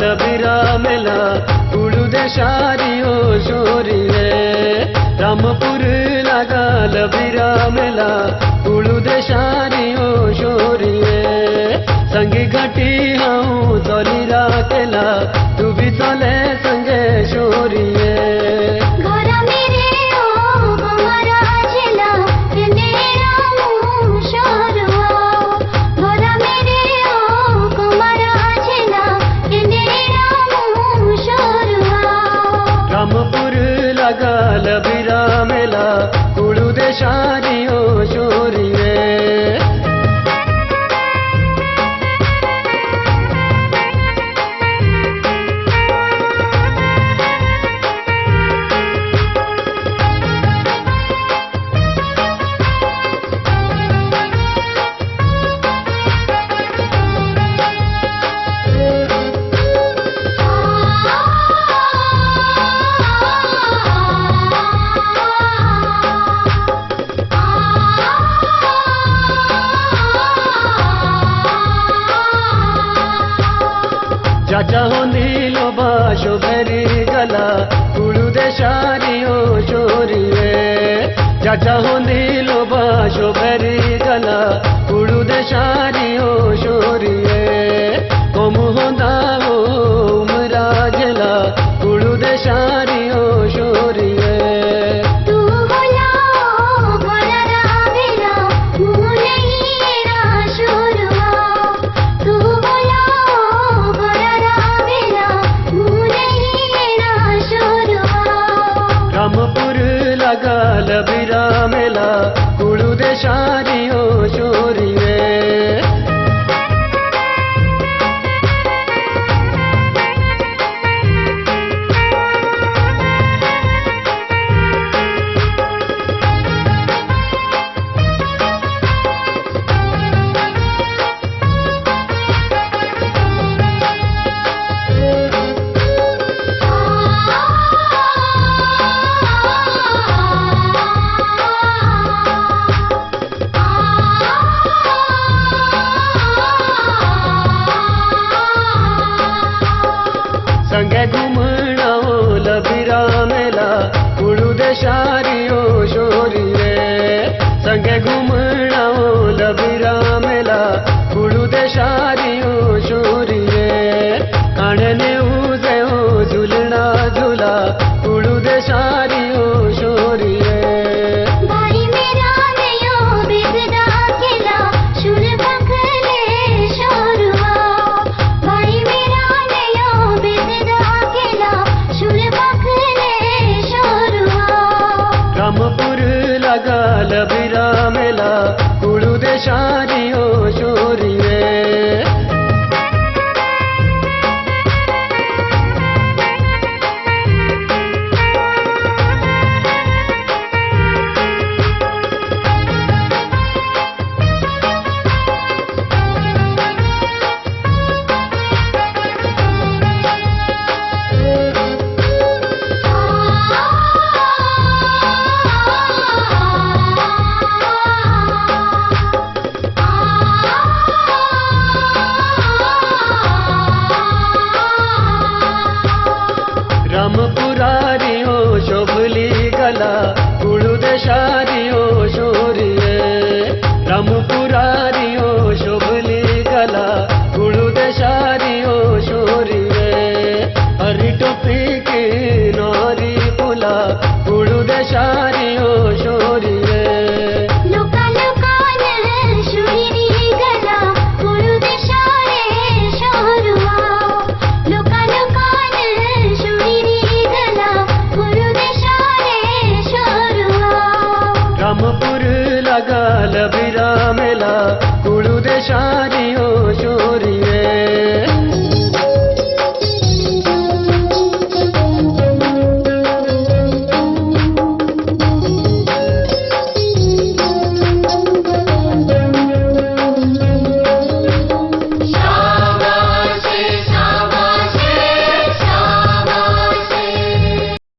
लबिरा मेला कुळू देशारियो शोरिये रामपुर लगा लबिरा मेला कुळू देशारियो शोरिये संगी घटी हाऊ चली रातेला तू भी चले संगे शोरिये रामपुर लगा लबिरा मेला कुळू देशारियो शोरिये चाचा होंदी लोबा शोभरी गला कुळू देशारियो शोरिये चाचा होंदी लोबा शोभरी गला कुळू देशारियो शोरिये कोम होंदा हो उमरा जला कुळू देशारियो शोरिये रामपुर लगा लबिरा मेला कुळू देशारियो शोरिये संगे घूमना लबिरा मेला कुळू देशारियो शोरिये